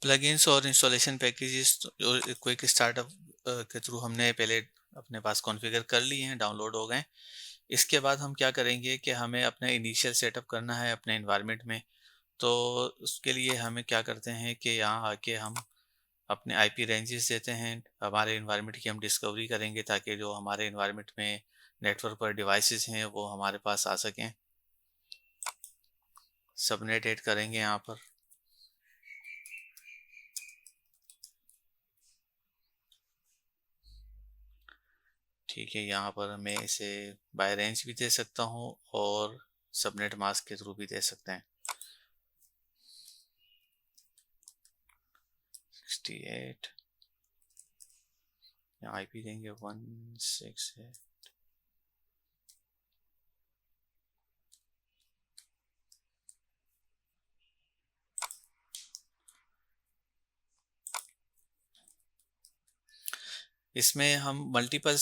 Plugins और installation packages और quick startup के थ्रू हमने पहले अपने पास कॉन्फ़िगर कर लिए हैं, डाउनलोड हो गए। इसके बाद हम क्या करेंगे कि हमें अपना इनिशियल सेटअप करना है अपने एनवायरनमेंट में। तो उसके लिए हमें क्या करते हैं कि यहाँ आके हम अपने आईपी रेंजेस देते हैं, हमारे एनवायरनमेंट की हम डिस्कवरी करेंगे ताकि जो हमारे एनवायरनमेंट में नेटवर्क पर डिवाइसेस हैं वो हमारे पास आ सकें। सबनेट ऐड करेंगे यहाँ पर। ठीक है, यहाँ पर मैं इसे बाय रेंज भी दे सकता हूँ और सबनेट मास्क के थ्रू भी दे सकते हैं। 68 यहाँ आईपी देंगे 168। इसमें हम मल्टीपल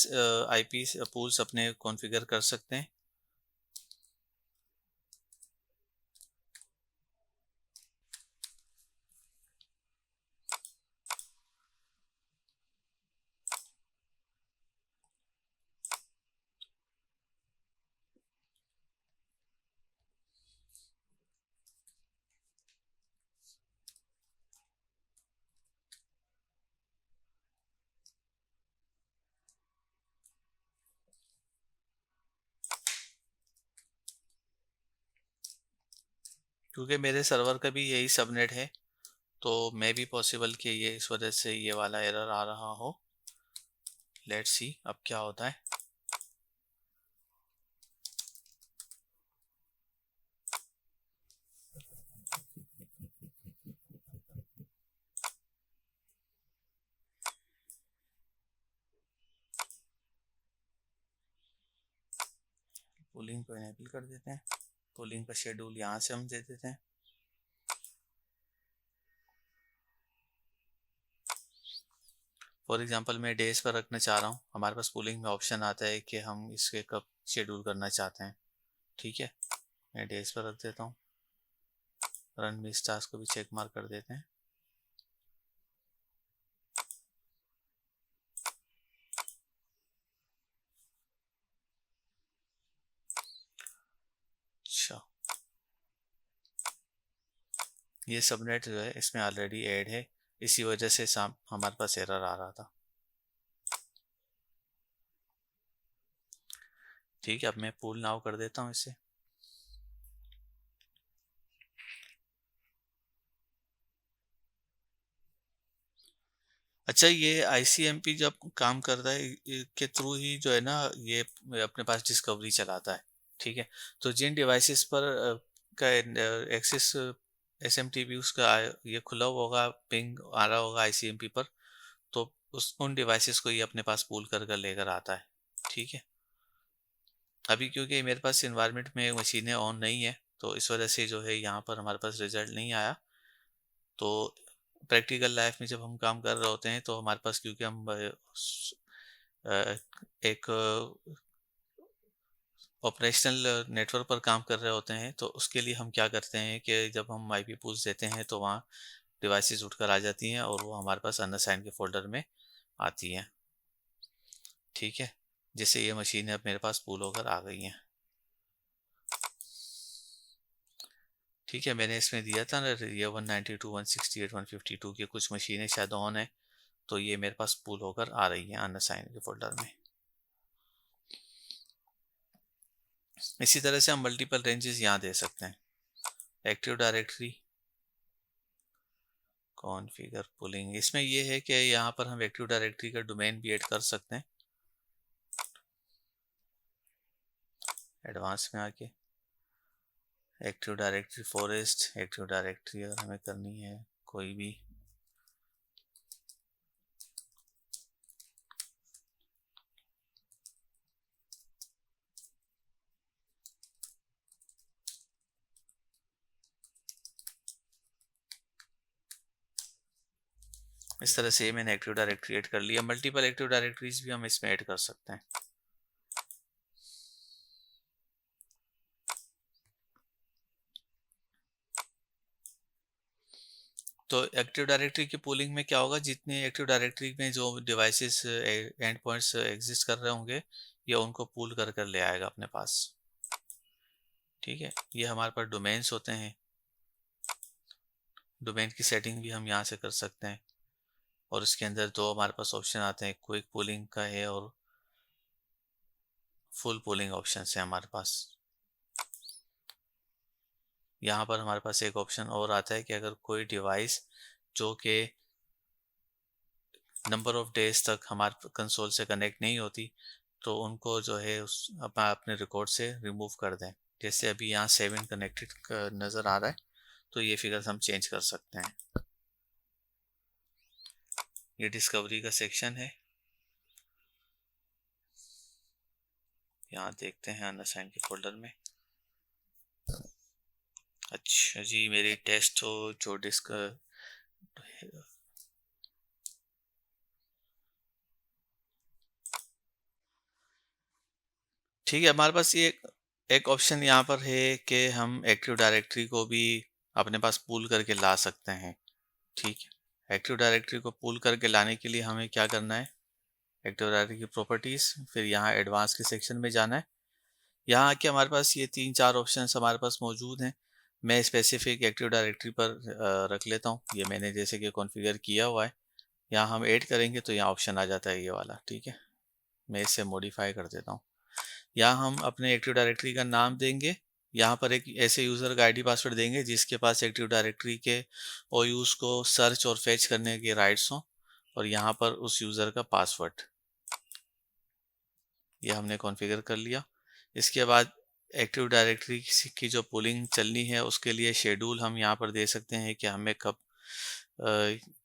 आईपी पूल्स अपने कॉन्फ़िगर कर सकते हैं। क्योंकि मेरे सर्वर का भी यही सबनेट है तो मे भी पॉसिबल कि ये इस वजह से ये वाला एरर आ रहा हो। लेट्स सी अब क्या होता है। पुलिंग को इनेबल कर देते हैं। पुलिंग का शेड्यूल यहाँ से हम दे देते हैं। फॉर एग्जांपल मैं डेज पर रखना चाह रहा हूँ, हमारे पास पुलिंग में ऑप्शन आता है कि हम इसके कब शेड्यूल करना चाहते हैं। ठीक है, मैं डेज पर रख देता हूँ। रन मिस टास्क को भी चेक मार्क कर देते हैं। अच्छा, ये सबनेट जो है इसमें ऑलरेडी ऐड है, इसी वजह से हमारे पास एरर आ रहा था। ठीक है, अब मैं पुल नाउ कर देता हूँ इसे। अच्छा, ये आईसीएमपी जब काम करता है के थ्रू ही जो है ना ये अपने पास डिस्कवरी चलाता है। ठीक है, तो जिन डिवाइसेस पर का एक्सेस एसएमटीपी उसका ये खुला हुआ होगा, पिंग आ रहा होगा आईसीएमपी पर, तो उन डिवाइसेस को ये अपने पास पूल कर कर लेकर आता है। ठीक है, अभी क्योंकि मेरे पास इन्वायरमेंट में मशीनें ऑन नहीं है तो इस वजह से जो है यहाँ पर हमारे पास रिजल्ट नहीं आया। तो प्रैक्टिकल लाइफ में जब हम काम कर रहे होते हैं तो हमारे पास क्योंकि हम एक ऑपरेशनल नेटवर्क पर काम कर रहे होते हैं तो उसके लिए हम क्या करते हैं कि जब हम आईपी पूल्स देते हैं तो वहाँ डिवाइसेस उठकर आ जाती हैं और वो हमारे पास अनअसाइन के फोल्डर में आती हैं। ठीक है, जिससे ये मशीनें अब मेरे पास पूल होकर आ गई हैं। ठीक है, मैंने इसमें दिया था ना ये 192 168 152 की कुछ मशीनें शायद ऑन है, तो ये मेरे पास पूल होकर आ रही हैं अनअसाइन के फोल्डर में। इसी तरह से हम मल्टीपल रेंजेस यहाँ दे सकते हैं। एक्टिव डायरेक्टरी कॉन्फ़िगर पुलिंग, इसमें ये है कि यहाँ पर हम एक्टिव डायरेक्टरी का डोमेन भी ऐड कर सकते हैं। एडवांस में आके active directory forest, active directory अगर हमें करनी है कोई भी, इस तरह से मैंने एक्टिव डायरेक्टरी ऐड कर लिया। मल्टीपल एक्टिव डायरेक्टरीज भी हम इसमें ऐड कर सकते हैं। तो एक्टिव डायरेक्टरी की पूलिंग में क्या होगा, जितने एक्टिव डायरेक्टरी में जो डिवाइसेस एंड पॉइंट्स एग्जिस्ट कर रहे होंगे, ये उनको पूल कर कर ले आएगा अपने पास। ठीक है, ये हमारे पास डोमेन्स होते हैं। डोमेन की सेटिंग भी हम यहाँ से कर सकते हैं, और इसके अंदर दो हमारे पास ऑप्शन आते हैं, क्विक पूलिंग का है और फुल पूलिंग ऑप्शन है हमारे पास। यहाँ पर हमारे पास एक ऑप्शन और आता है कि अगर कोई डिवाइस जो कि नंबर ऑफ डेज तक हमारे कंसोल से कनेक्ट नहीं होती, तो उनको जो है उस अपने रिकॉर्ड से रिमूव कर दें। जैसे अभी यहाँ 7 कनेक्टेड नज़र आ रहा है, तो ये फिगर्स हम चेंज कर सकते हैं। ये डिस्कवरी का सेक्शन है, यहाँ देखते हैं अनअसाइन के फोल्डर में। अच्छा जी, मेरी टेस्ट हो जो डिस्क ठीक है, हमारे पास ये एक ऑप्शन यहाँ पर है कि हम एक्टिव डायरेक्टरी को भी अपने पास पूल करके ला सकते हैं। ठीक है, एक्टिव डायरेक्टरी को पूल करके लाने के लिए हमें क्या करना है, एक्टिव डायरेक्टरी की प्रॉपर्टीज़, फिर यहाँ एडवांस के सेक्शन में जाना है। यहाँ आके हमारे पास ये 3-4 ऑप्शंस हमारे पास मौजूद हैं। मैं स्पेसिफिक एक्टिव डायरेक्टरी पर रख लेता हूँ, ये मैंने जैसे कि कॉन्फ़िगर किया हुआ है। यहाँ हम ऐड करेंगे तो यहाँ ऑप्शन आ जाता है ये वाला। ठीक है, मैं इसे मॉडिफाई कर देता हूँ। यहाँ हम अपने एक्टिव डायरेक्टरी का नाम देंगे, यहाँ पर एक ऐसे यूज़र का आईडी पासवर्ड देंगे जिसके पास एक्टिव डायरेक्टरी के ओयूज़ को सर्च और फैच करने के राइट्स हों, और यहाँ पर उस यूज़र का पासवर्ड, ये हमने कॉन्फ़िगर कर लिया। इसके बाद एक्टिव डायरेक्टरी की जो पुलिंग चलनी है उसके लिए शेड्यूल हम यहाँ पर दे सकते हैं कि हमें कब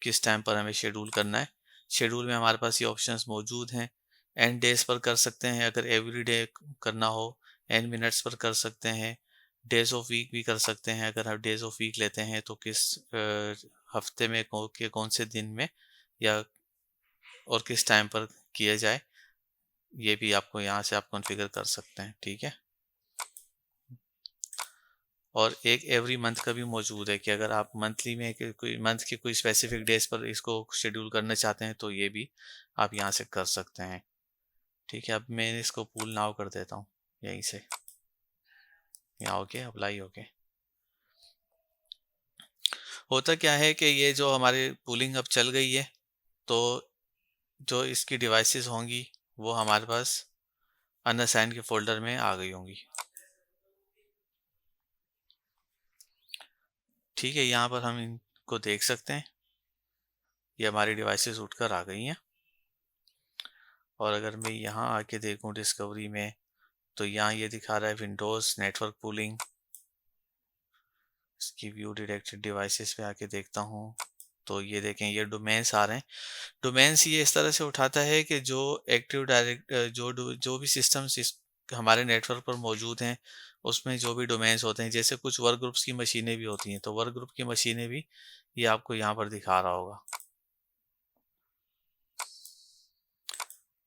किस टाइम पर हमें शेड्यूल करना है। शेड्यूल में हमारे पास ये ऑप्शंस मौजूद हैं। एंड डेज पर कर सकते हैं, अगर एवरी डे करना हो। एंड मिनट्स पर कर सकते हैं। डेज ऑफ वीक भी कर सकते हैं, अगर हम डेज ऑफ वीक लेते हैं तो किस हफ्ते में के कौन से दिन में या और किस टाइम पर किया जाए, ये भी आपको यहाँ से आप कॉन्फ़िगर कर सकते हैं। ठीक है, और एक एवरी मंथ का भी मौजूद है कि अगर आप मंथली में कोई मंथ के कोई स्पेसिफिक डेज पर इसको शेड्यूल करना चाहते हैं तो ये भी आप यहाँ से कर सकते हैं। ठीक है, अब मैं इसको पूल नाउ कर देता हूँ यहीं से, यहाँ ओके अप्लाई ओके। होता क्या है कि ये जो हमारी पूलिंग अब चल गई है, तो जो इसकी डिवाइसेस होंगी वो हमारे पास अनअसाइन के फोल्डर में आ गई होंगी। ठीक है, यहाँ पर हम इनको देख सकते हैं, ये हमारी डिवाइसेस उठकर आ गई हैं। और अगर मैं यहाँ आके देखूँ डिस्कवरी में, तो यहाँ ये दिखा रहा है विंडोज़ नेटवर्क पूलिंग। इसकी व्यू डिटेक्टेड डिवाइसेस पे आके देखता हूँ, तो ये देखें ये डोमेन्स आ रहे हैं। डोमेन्स ये इस तरह से उठाता है कि जो एक्टिव डायरेक्ट जो भी सिस्टम्स इस हमारे नेटवर्क पर मौजूद हैं, उसमें जो भी डोमेन्स होते हैं, जैसे कुछ वर्क ग्रुप्स की मशीनें भी होती हैं, तो वर्क ग्रुप की मशीनें भी ये आपको यहाँ पर दिखा रहा होगा।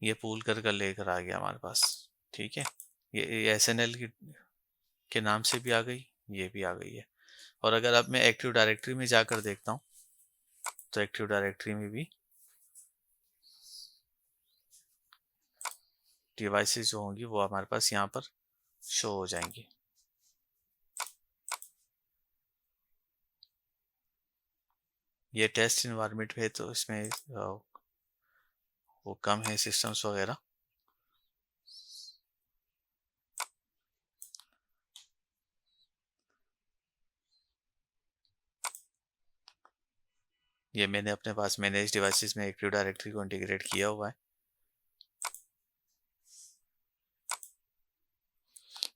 ये पूल कर कर लेकर आ गया हमारे पास। ठीक है, ये SNL के नाम से भी आ गई, ये भी आ गई है। और अगर अब मैं एक्टिव डायरेक्टरी में जाकर देखता हूँ, तो एक्टिव डायरेक्टरी में भी डिवाइसेस जो होंगी वो हमारे पास यहाँ पर शो हो जाएंगी। ये टेस्ट इन्वायरमेंट है, तो इसमें वो कम है सिस्टम्स वगैरह। ये मैंने अपने पास मैनेज डिवाइसेस में एक्टिव डायरेक्टरी को इंटीग्रेट किया हुआ है।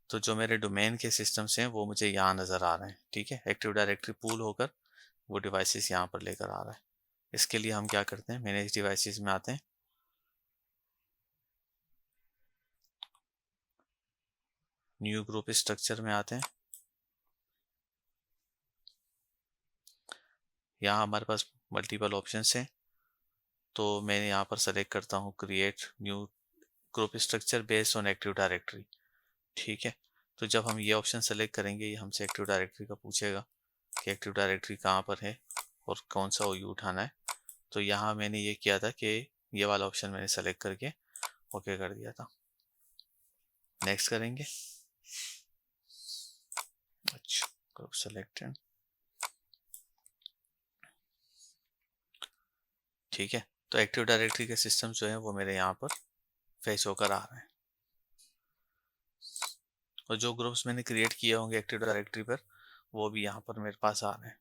तो जो मेरे डोमेन के सिस्टम्स हैं वो मुझे यहाँ नज़र आ रहे हैं। ठीक है, एक्टिव डायरेक्टरी पूल होकर वो डिवाइसेस यहाँ पर लेकर आ रहा है। इसके लिए हम क्या करते हैं, मैनेज डिवाइसेस में आते हैं, न्यू ग्रुप स्ट्रक्चर में आते हैं। यहाँ हमारे पास मल्टीपल ऑप्शंस हैं, तो मैं यहाँ पर सेलेक्ट करता हूँ create new group structure based on active directory. ठीक है, तो जब हम ये ऑप्शन सेलेक्ट करेंगे, ये हमसे एक्टिव डायरेक्टरी का पूछेगा कि एक्टिव डायरेक्टरी कहाँ पर है, और कौन सा OU उठाना है। तो यहाँ मैंने ये किया था कि ये वाला ऑप्शन मैंने सेलेक्ट करके ओके कर दिया था। नेक्स्ट करेंगे। अच्छा, ग्रुप सेलेक्टेड, ठीक है। तो एक्टिव डायरेक्टरी के सिस्टम जो है वो मेरे यहाँ पर फेस होकर आ रहे हैं, और जो ग्रुप्स मैंने क्रिएट किए होंगे एक्टिव डायरेक्टरी पर वो भी यहाँ पर मेरे पास आ रहे हैं।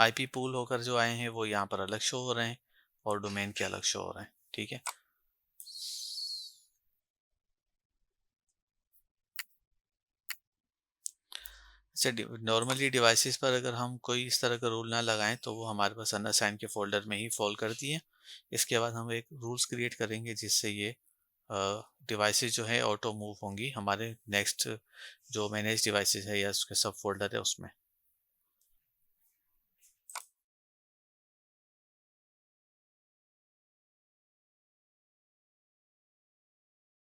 IP पूल होकर जो आए हैं वो यहाँ पर अलग शो हो रहे हैं और डोमेन के अलग शो हो रहे हैं, ठीक है। नॉर्मली डिवाइसेस पर अगर हम कोई इस तरह का रूल ना लगाएं तो वो हमारे पास अनअसाइन के फोल्डर में ही फॉल करती है। इसके बाद हम एक रूल्स क्रिएट करेंगे जिससे ये डिवाइसेस जो है ऑटो मूव होंगी हमारे नेक्स्ट जो मैनेज डिवाइसेस है या उसके सब फोल्डर है उसमें।